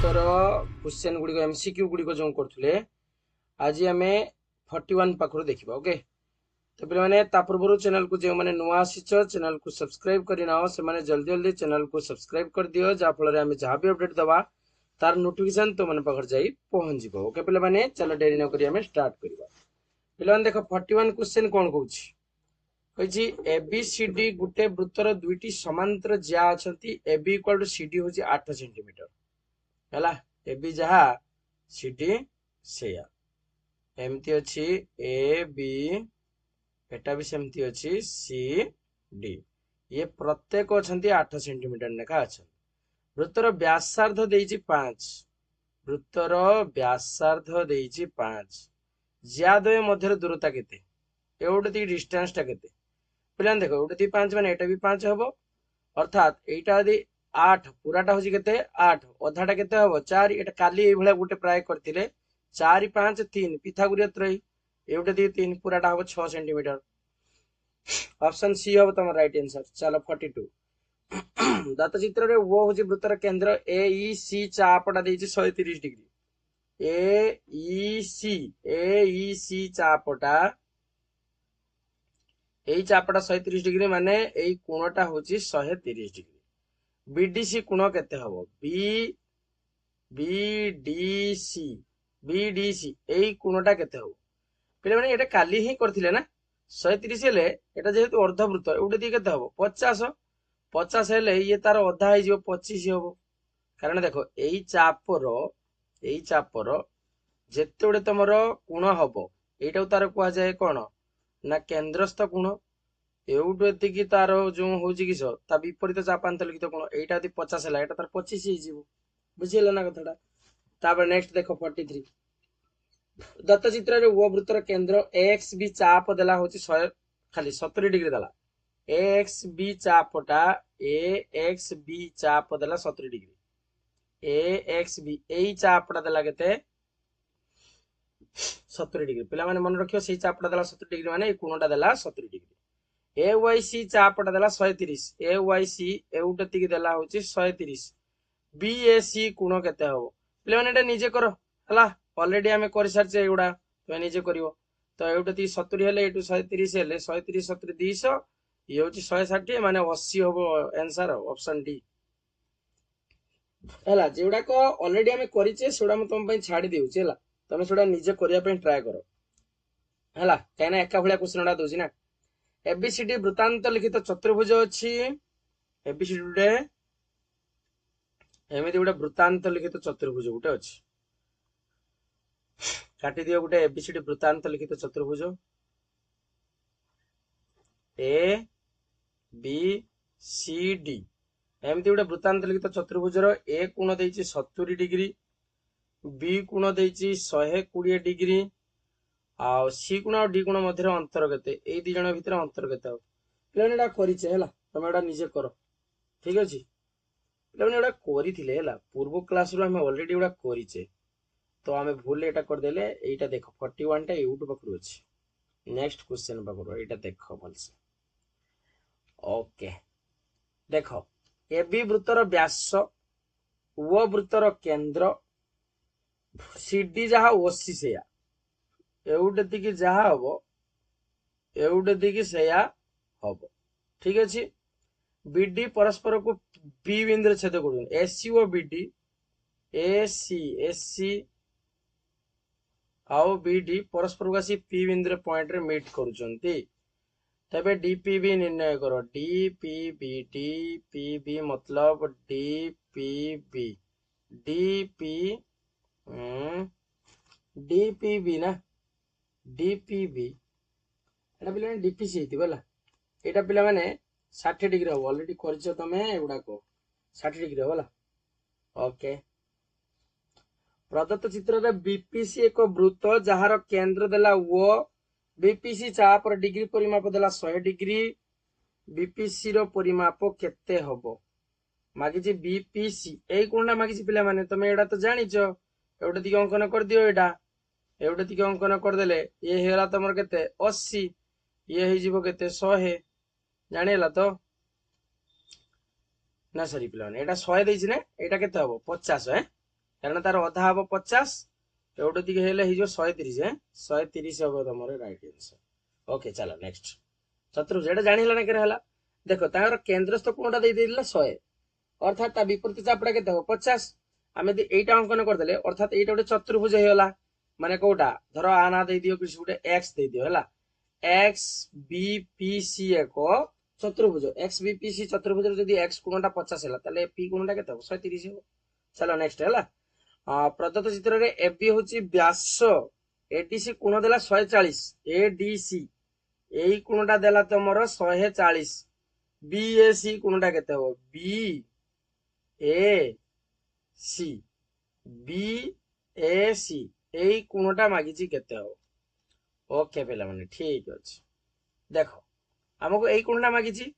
उत्तर question गुड़िक MCQ गुड़िक जो करथुले आज आम 41 पाखर देखा। ओके तो पे पूर्व चैनल को जो मैंने नुआ आसीच चैनल को सब्सक्राइब करना से मैंने जल्दी जल्दी चैनल को सब्सक्राइब कर दियो जाफल आम जहाँ भी अपडेट दवा तार नोटिफिकेशन तो मैंने पाखे जाई पहुँच जाओ। ओके पे चलो डेरी नक स्टार्ट करवा। पे देख 41 क्वेश्चन कौन कौन कही एबीसीडी गोटे वृत्तर दुईटी समांतर ज्या अच्छा एबी इक्वाल टू सीडी हूँ 8 सेंटीमीटर है एबी जहा सीडी से एमती अच्छी ए बी एटा भी सेमती अच्छी सी डी ये प्रत्येक अच्छा 8 सेंटीमीटर लेखा अच्छा। वृत्तर व्यासार्ध देइछि 5 वृत्तर व्यासार्ध देइछि 5 ज्याद्वय मध्य दूरता केते एउटे डिस्टेंस टा केते पिलान देखो एउटे 5 माने एटा भी 5 हबो अर्थात एटा यदि 8 पूराटा हूँ केते 8 अधाटा केते हबो 4 एटा काली ए भलिया गुटे प्राय करथिले 4 5 3 पिथागोरीय त्रयी एउटे दी 3 पूराटा हबो 6 सेंटीमीटर। ऑप्शन सी हबो तमर राइट आंसर। चलो 42 दत्त चित्र रे वो होची वृत्तर केंद्र ए ई सी चापटा देइछि 130 डिग्री ए ई सी चापटा এই চাপটা 130 ডিগ্রি মানে এই কোণটা হচ্ছে 130 ডিগ্রি। বিডিসি কোণ কেতে হবো বিডিসি এই কোণটা কেতে হবো পিলে মানে এটা কালি হি করছিলে না 130 হেলে এটা যেহেতু অর্ধবৃত্ত এউটে দিয়ে কেতে হবো 50 হেলে ইয়ে তার অধা হয়ে যাব 25 হবো কারণ দেখো এই চাপর যেতেবেলে তোমার কোণ হবো এইটাও তার কুয়া যায় কোণ ना केन्द्रस्थ कोण एवटू एति तार जो हूँ किस ता विपरीत चापांतरित कोण एटा यदि 50 है तार 25 हो बुझीगला ना कथाटा। तापर नेक्स्ट देखो 43 दत्त चित्र वो वृत्तर केंद्र एक्स बी चाप देला हूँ 100 खाली 70 डिग्री देला एक्स बी चापटा एक्स बी चाप देला 70 डिग्री एक्स बी एई चापटा देला केते 70 डिग्री पिला माने मन रखियो से चापटा देला 70 डिग्री माने कोणटा देला 70 डिग्री ए वाई सी चापटा देला 130 ए वाई सी एउटति देला होची 130 बी ए सी कोण केते हबो पिला माने एटा निजे करो हला ऑलरेडी हमें कर सारचे एगुडा तो निजे करिवो तो एउटति 70 हेले एटू 130 हेले 130 70 200 ये होची 160 माने 80 हबो आंसर ऑप्शन डी हला जेउडा को ऑलरेडी हमें करिचे सेउडा हम तुम पई छाडी देउचे हला तमे सेटा निजे करिया पे ट्राई करो हला कहना एका भलिया क्वेश्चनडा दोजी ना एबीसीडी वृत्तांत लिखित चतुर्भुज अछि एबीसीडी गुटे एमिति गुटे वृत्तांत लिखित चतुर्भुज गुटे अछि काटी दियो गुटे एबीसीडी वृत्तांत लिखित चतुर्भुज ए बी सी डी एमिति गुटे वृत्तांत लिखित चतुर्भुजर ए कोण देइछि 70 डिग्री बी कोण देइछि 120 डिग्री आ सी कोण और डी कोण मध्य अंतर केते ए दी जण भितर अंतर केते हो प्लेन एडा करिचे हला तमे एडा निजे करो ठीक अछि प्लेन एडा करिथिले हला पूर्व क्लास रो हमें ऑलरेडी एडा करिचे तो हमें भूल एटा कर देले एटा देखो 41 टा यूट्यूब पकड़ो अछि नेक्स्ट क्वेश्चन पकड़ो एटा देखो भलसे ओके देखो ए बी वृत्तर व्यास ओ वृत्तर केंद्र सीडी जहा ओसी सेया एउटे दिकी जहा हबो एउटे दिकी सेया हबो ठीक अछि बीडी परस्पर को बी बिंदु छेद करू एसी ओ बीडी एसी आओ बीडी परस्पर को आसी पी बिंदु पॉइंट रे मीट करूचंती तबे डीपीबी निर्णय करो डीपीबी मतलब डीपीबी ना डीपीबी एटा पिला डीपीसी हेति बला एटा पिला माने 60 डिग्री हो ऑलरेडी करछ तमे एगुडा को 60 डिग्री होला ओके। प्रदत्त चित्र रे बीपीसी एक वृत्त जहार केंद्र देला वो बीपीसी चाप र डिग्री परिमाप देला 100 डिग्री बीपीसी रो परिमाप केते हबो मागिछि बीपीसी एई कोनटा मागिछि पिला माने तमे एडा तो जानिछो एउटे दिके अंकन कर दियो एडा एउटे दिके अंकन कर देले ये हेला तमर केते 80 ये हे जीवो केते 100 जानिला तो ना सॉरी पिला माने एटा 100 देइछि ने एटा केते हबो 50 है कारण तार अधा हम 50 एवटे दिखे हेले हो 130 130 हम तुम राइट आंसर। ओके चलो नेक्स्ट चतुर्भुज एटा जानी हला ना केरे हला देखो तार केंद्रस्थ कोणटा दे देला 100 अर्थात ता विपरीत चापटा केते हो 50 आमे दे एटा अंकन कर देले अर्थात एटा गोटे चतुर्भुज हेला माने कोटा धरो आ ना दे दियो किछ गोटे x दे दियो हला x b p c एको चतुर्भुज x b p c चतुर्भुज जदी x कोणटा 50 हला ताले p कोणटा केते हो 130 हो। चलो नेक्स्ट हला प्रदत्त चित्र रे AB होची व्यास ADC कोण देला 140 ADC एई कोणटा देला तमरो 140 BAC कोणटा केते हो BAC BAC एई कोणटा मागिची केते हो। ओके पिला माने ठीक अछि देखो हमको एई कोणटा मागिची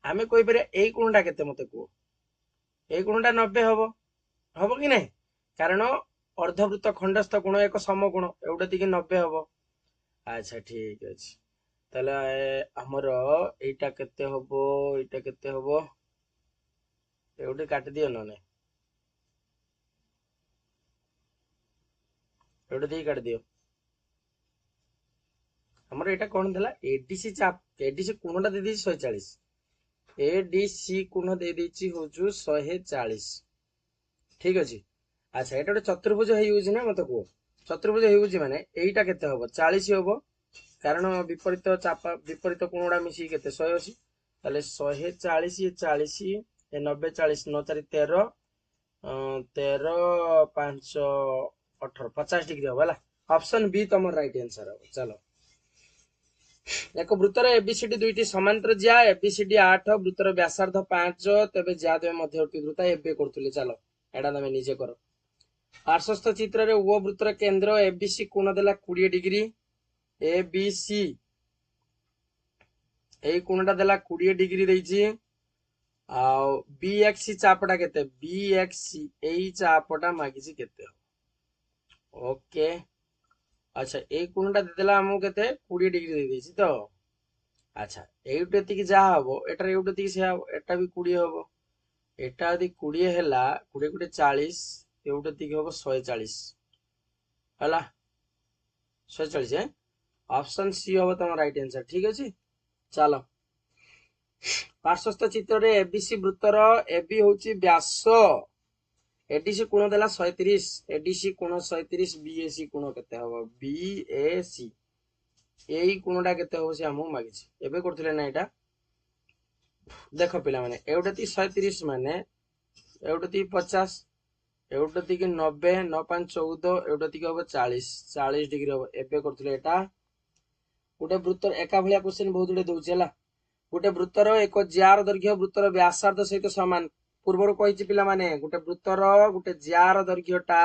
आमे कोइ परे एई कोणटा केते मते को एई कोणटा 90 हबो हबो कि नहीं कारण अर्धवृत्त खंडस्थ कोण एक समकोण एउडा दिके 90 हबो। अच्छा ठीक अछि ताले हमर एटा केते हबो एटा केते हबो एउडे काट दियो नने एउडे दे काट दियो हमर एटा कोन देला एडीसी चाप एडीसी कोणटा दे दी 140 एडीसी कोण दे देची होजु 140 ठीक अछि। अच्छा एटा गोटे चतुर्भुज हे यूज ना मते को चतुर्भुज हे यूज माने एटा केते हबो 40 हबो कारण विपरीत चाप विपरीत कोणडा मिसी केते 180 ताले 140 ये 40 ए 90 40 9 4 13 13 5 18 50 डिग्री हबो हला ऑप्शन बी तमर राइट आंसर हबो। चलो एक वृत्तर एबीसीडी दुईटी समांतर ज्या एबीसीडी 8 वृत्तर व्यासार्ध 5 तबे ज्या दुई मध्यवर्ती वृत्त एबे करथुले चलो एडा तमे निजे करो पार्श्वस्थ चित्र रे ओ वृत्तर केंद्र एबीसी कोण देला 20 डिग्री एबीसी एई कोणटा देला 20 डिग्री देइची आ बीएक्सी चापटा केते बीएक्सी एई चापटा मागिची केते ओके। अच्छा एई कोणटा देला हमहु केते 20 डिग्री दे देइची तो अच्छा एउटेति की जा हबो एटार एउटेति से हबो एटा भी 20 हबो एटा यदि 20 हैला 20 गुटे 40 एउटेति की हबो 140 हला 140 है ऑप्शन सी हबो तम राइट आंसर ठीक अछि। चलो पार्श्वस्थ चित्र रे एबीसी वृत्तर एबी होची व्यास एडीसी कोण देला 130 एडीसी कोण 130 बीएसी कोण केते हबो बीएसी एई कोणटा केते हो से हमहु मागिछि एबे करथले ना एटा देखो पिला माने एउटति 130 माने एउटति 50 एउटति की 90 9 5 14 एउटति की हबो 40 40 डिग्री हबो एबे करथले एटा गोटे वृत्तर एका भलिया क्वेश्चन बहुत गुडे दउचेला गोटे वृत्तर एक ज्यार दैर्घ्य वृत्तर व्यासार्ध सहित समान पूर्वरु कहिछि पिला माने गोटे वृत्तर गोटे ज्यार दैर्घ्यटा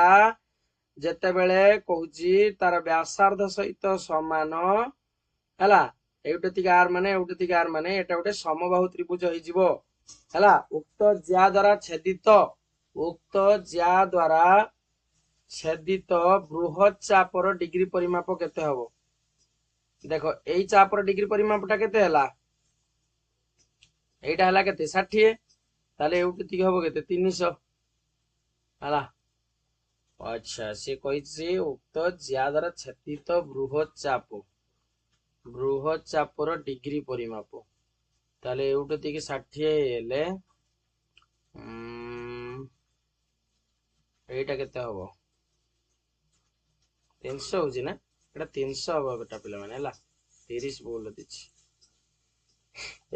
जेते बेले कहूची तार व्यासार्ध सहित समान हला एउटति आर माने एटा गोटे समबाहु त्रिभुज होई जिवो हला उक्त ज्या द्वारा छेदित बृहत चापर डिग्री परिमाप केते हबो देखो एई चापर डिग्री परिमापटा केते हला एटा हला केते 60 ताले एउटति हबो केते 300 हला। अच्छा से कहिछि उक्त ज्या द्वारा छेदित बृहत चापर डिग्री परिमाप ताले एउटति की 60 हेले एटा केते हबो 300 होजी ना एटा 300 हबो बेटा पिला माने हला 30 बोल दिछि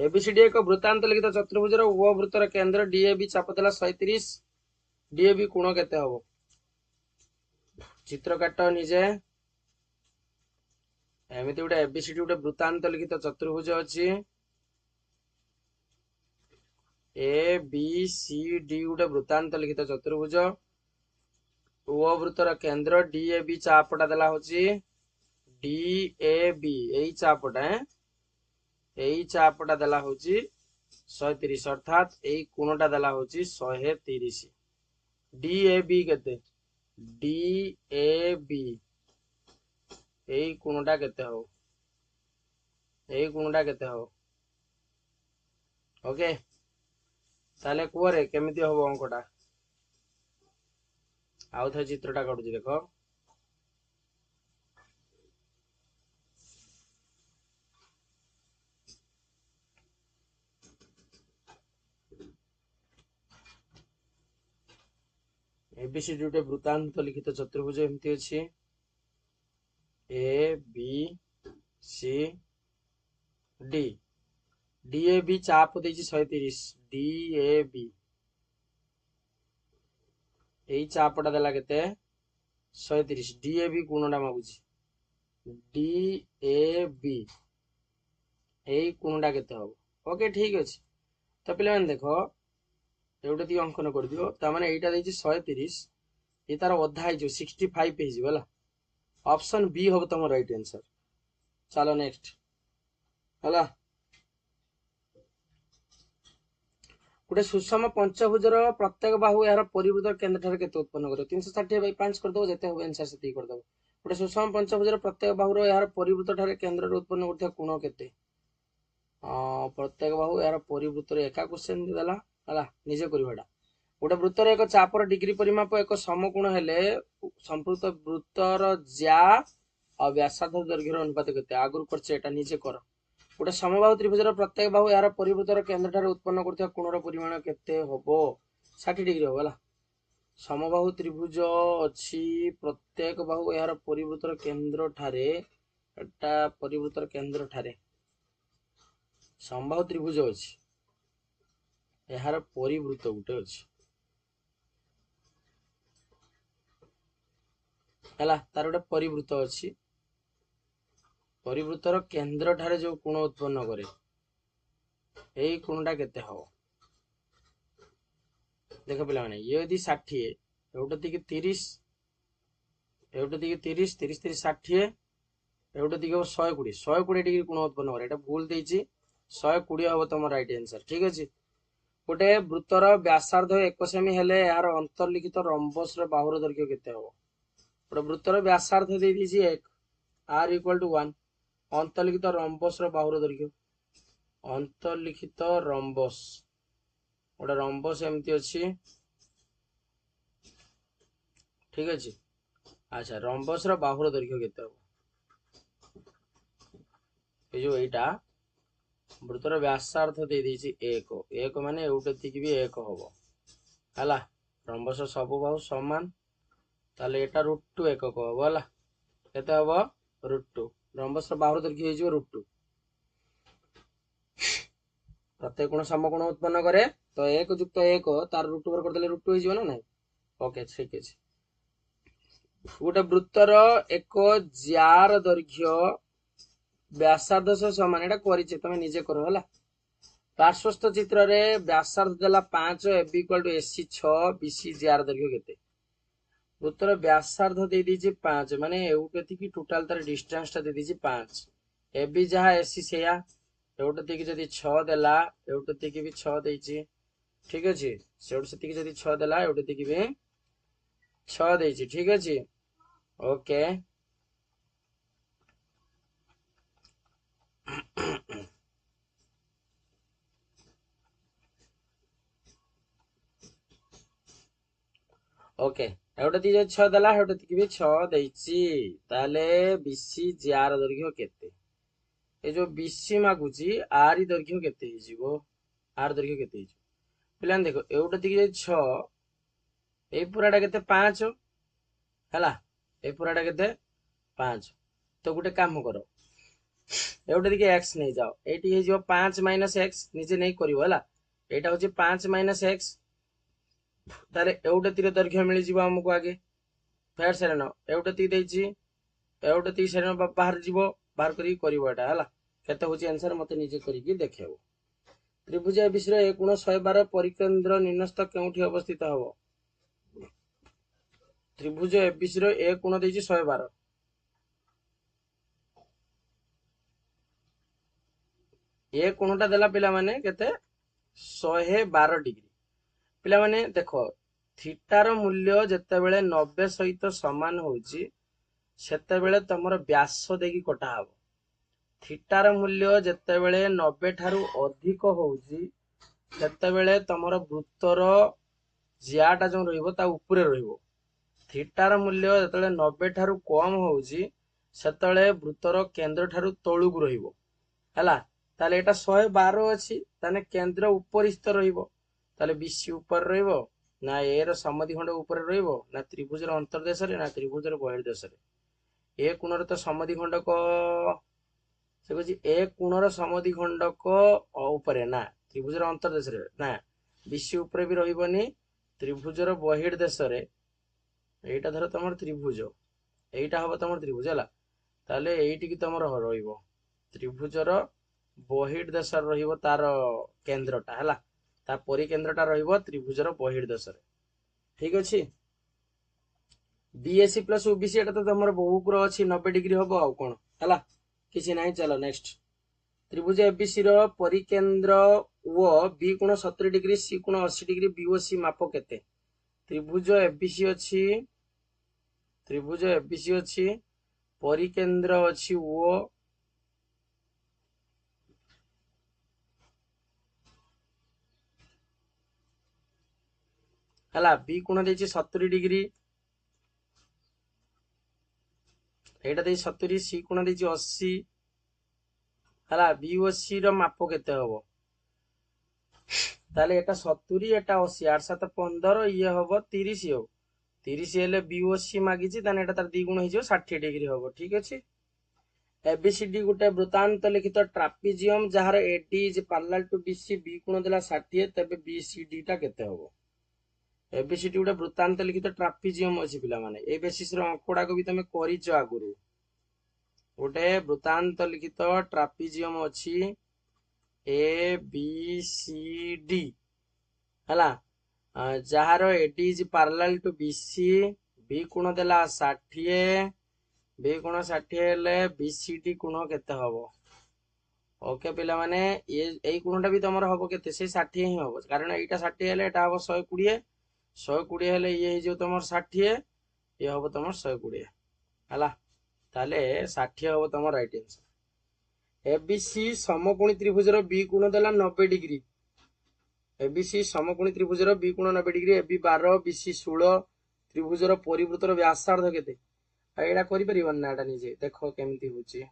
एबीसीडी एक वृत्तांत लिखित चतुर्भुज रो ओ वृत्तर केंद्र डीएबी चाप देला 130 डीएबी कोण केते हबो चित्र काट निजे एमिति उडे एबीसीडी उडे वृत्तांत लिखित चतुर्भुज अछि ए बी सी डी उडे वृत्तांत लिखित चतुर्भुज ओ वृत्तर केंद्र डीएबी चापटा देला होची डीएबी एई चापटा देला होची 130 अर्थात एई कोणटा देला होची 130 डीएबी केते डीएबी एई कोणटा केते हो ओके ताले कुरे केमिति हबो अंकटा आउ थे चित्रटा काटुची देख एबीसीडी गोटे वृत्तांत लिखित चतुर्भुज एमती अच्छी A B C D DAB चाप देछि 130 डीएबी एई चापटा देला केते 130 डीएबी कोणटा मागुची डीएबी एई कोणटा केते हबो ओके ठीक अछि तो पिले मन देखो एउटे दी अंकन कर दियो ता माने एटा देछि 130 ए तार अधा हे जो 65 पे हिजो हला ऑप्शन बी हबो तम राइट आंसर चलो नेक्स्ट हला गोटे सुषम पंचभुजर प्रत्येक बाहु यार परिवृत केन्द्र ठारे केते उत्पन्न करियो 360/5 कर दो जेते हो आंसर सेती कर दो गोटे सुषम पंचभुजर प्रत्येक बाहुर यार परिवृत ठारे केन्द्र उत्पन्न करथिया कोण केते प्रत्येक बाहु यार परिवृत रे एका क्वेश्चन देला हला निजे करिवाडा गोटे वृत्तर एक चापर डिग्री परिमाप एक समकोण हेले संपृक्त वृत्तर ज्या और व्यासार्ध दैर्घ्यर अनुपात केते आगुर करछे एटा निजे कर गोटे समबाहु त्रिभुजर प्रत्येक बाहु यार परिवृत्तर केन्द्र ठारे उत्पन्न करथिया कोणर परिमाण केते हबो 60 डिग्री हबो हला समबाहु त्रिभुज अछि प्रत्येक बाहु यार परिवृत्तर केन्द्र ठारे एटा परिवृत्तर केन्द्र ठारे समबाहु त्रिभुज अछि यार परिवृत्त गुटे अछि हला तार गोटे परिवृत्त अछि परिवृत्तर केन्द्र ठारे जो कोण उत्पन्न करे एई कोणटा केते हबो देखो पिला माने ये यदि 60 एउटा दिके 30 एउटा दिके 30 30 30 60 एउटा दिके 120 120 डिग्री कोण उत्पन्न करे एटा भूल देछि 120 हबो तम राइट आंसर ठीक अछि गोटे वृत्तर व्यासार्ध 1 सेमी हेले यार अंतर्लिखित रंबस र बाहुर दैर्घ्य केते हबो गोटे वृत्तर व्यासार्ध दे दीजिए 1 r = 1 अंतर्लिखित रंबस र बाहुर दैर्घ्य अंतर्लिखित रंबस गोटे रंबस एमती अछि ठीक अछि अच्छा रंबस र बाहुर दैर्घ्य केते हबो ए जो एटा वृत्तर व्यासार्ध दे दीजिए 1 1 माने एउटे दिक भी 1 हबो हला रंबस सब बाहु समान ताले एटा √2 एकक हबो हला केते हबो √2 रंबस बाहुर दैर्घ्य हे जो √2 प्रत्येक कोण समकोण उत्पन्न करे तो 1 + 1 तार √2 कर देले √2 हे जिवो ना नै ओके ठीक अछि गोटे वृत्तर एक जार दैर्घ्य व्यासार्ध सह समान एटा करिचे तमे निजे करो हला पार्श्वस्थ चित्र रे व्यासार्ध देला 5 AB = AC 6 BC जार दैर्घ्य केते वृत्तर व्यासार्ध दे दीजिए 5 माने एउटे की टोटल तार डिस्टेंस ता दे दीजिए 5 AB जहा AC सेया एउटे की जदी 6 देला एउटे की भी 6 देछि ठीक अछि सेउटे सेति की जदी 6 देला एउटे की भी 6 देछि ठीक अछि ओके ओके एउटे दी 6 देला एउटे की भी 6 देछि ताले BC जार दैर्घ्य केते ए जो BC मागुची आर दैर्घ्य केते हिजिवो आर दैर्घ्य केते हिजिवो पिलान देखो एउटे दी 6 ए पुराटा केते 5 हला ए पुराटा केते 5 तो गुटे काम करो एउटे दिके x नै जाओ एटी हे जो 5 - x निजे नै करिवो हला एटा होची 5 - x तारे एउटे तीर दैर्घ्य मिली जीवो हमको आगे फेर सेरे न एउटे ती देछि एउटे ती सेरे न बाहर जीवो बाहर करी करिवो एटा हला केते होची आंसर मते निजे करी की देखेबो त्रिभुज एबीसी रे कोण 112 परिकेंद्र निम्नस्थ केउठी अवस्थित हबो त्रिभुज एबीसी रे ए कोण देछि 112 ए कोणटा देला पिला माने केते 112 डिग्री पिला माने देखो थीटा रो मूल्य जत्ते बेले 90 सहित समान होउची सेते बेले तमरो व्यास देकी कटा हबो थीटा रो मूल्य जत्ते बेले 90 ठारू अधिक होउची सेते बेले तमरो वृत्तर ज्याटा जो रहइबो ता ऊपरे रहइबो थीटार मूल्य जो 90 ठारू कम होउची सेतले वृत्तर केंद्र ठारू तळुक रहिबो हला ताले एटा 112 अछि ताने केंद्र उपरिस्थ रहिबो ताले बीसी ऊपर रहिबो ना ए रो समद्विखंड ऊपर रहिबो ना त्रिभुज रो अंतर्देश रे ना त्रिभुज रो बहिर्देश रे ए कोण रो तो समद्विखंडक से कहछि ए कोण रो समद्विखंडक ऊपर ना त्रिभुज रो अंतर्देश रे ना बीसी ऊपर भी रहिबोनी त्रिभुज रो बहिर्देश रे एटा धर तमर त्रिभुज एटा हबो तमर त्रिभुज हला ताले एइटी की तमर रहिबो त्रिभुज रो बहिर्देश रहिबो तार केंद्रटा हला ता परिकेंद्रटा रहिबो त्रिभुज रो बहिर्देश रे ठीक अछि बीएससी प्लस ओबीसी एटा तो तमर बहुक रो अछि 90 डिग्री हबो आ कोन हला किछि नाही चलो नेक्स्ट त्रिभुज एबीसी रो परिकेंद्र ओ बी कोण 70 डिग्री सी कोण 80 डिग्री बीओसी माप केते त्रिभुज एबीसी अछि परिकेंद्र अछि ओ हला बी कोण देछि 70 डिग्री एटा देछि 70 सी कोण देछि 80 हला बीओसी रो माप केते हबो ताले एटा 70 एटा 80 8 7 15 ये हबो 30 हो 30 हेले बीओसी मागिछि ताने एटा तार द्विगुण हो जिवो 60 डिग्री हबो ठीक अछि एबीसीडी गुटे वृत्तांत लिखित ट्रापेजियम जहार AD is parallel to BC B कोण देला 60 तबे बीसीडी टा केते हबो एबीसीडी गुटे वृत्तांत लिखित ट्रापेजियम अछि पिला माने ए बेसिस रो अंकड़ा को भी तमे करिचो आगुरु गोटे वृत्तांत लिखित ट्रापेजियम अछि ए बी सी डी हला जहार AD is parallel to BC B कोण देला 60 बी कोण 60 हेले बीसीडी कोण केते हबो ओके पिला माने ये एई कोणटा भी तमर हबो केते से 60 ही हबो कारण एटा 60 हेले एटा हबो 120 हेले ये जो तमर 60 ये हबो तमर 120 हला ताले 60 हबो तमर राइट आंसर एबीसी समकोणी त्रिभुज रो बी कोण देला 90 डिग्री एबीसी समकोणी त्रिभुज रो बी कोण 90 डिग्री एबी 12 बीसी 16 त्रिभुज रो परिवृत्त रो व्यासार्ध केते एटा करि परिबन ना एटा निजे देखो केमिति होची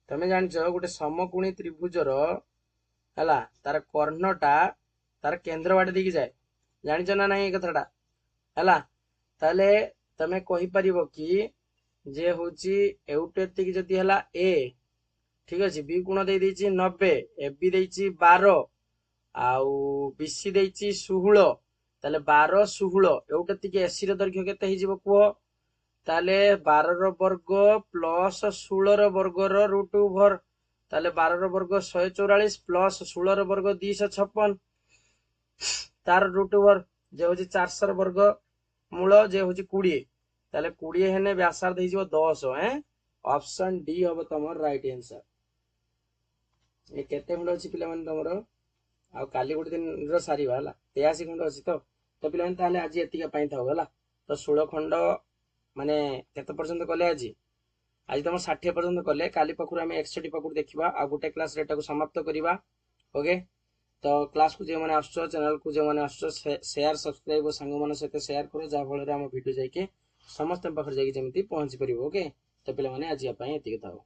तमे जानछो गोटे समकोणी त्रिभुज रो हला तार कर्णटा तार केंद्र बाटे दिखि जाए जानछो ना नाही कथाटा हला ताले तमे कहि परिबो कि जे होची एउटेति कि जति हला ए ठीक अछि बी कोण दे दैछि 90 एबी दैछि 12 आउ बीसी दैछि 16 ताले 12 16 एउटेति कि एसी रो दैर्घ्य केते हि जिवो को ताले 12 रो वर्ग प्लस 16 रो वर्ग रो रूट ओवर ताले 12 रो वर्ग 144 प्लस 16 रो वर्ग 256 तार रूट ओवर जे होची 400 रो वर्ग मूल जे होची 20 ताले 20 हेने व्यासार्ध हि जिवो 10 ऑप्शन डी हबो तमर राइट आंसर ए केते खंड अछि पिला माने तमरो आ काली गोटे दिन रो सारीबा हला 83 खंड अछि तो पिला माने ताले आज एतिका पई थाउ हला तो 16 खंड माने केते पर्यंत कले आज तुम 60 पर्यंत कले काली पाखुर आम 61 पाखुर देखा आ गोटे क्लास रेटा को समाप्त करवा ओके तो क्लास को जो मैंने आसो चैनल को जो मैंने आसो शेयर सब्सक्राइब और सांग मान सहित शेयर करो जहाँ फल वीडियो जाकि समस्त पाखे जाकि जमी पहुँची पार ओके तो पे आज ये था।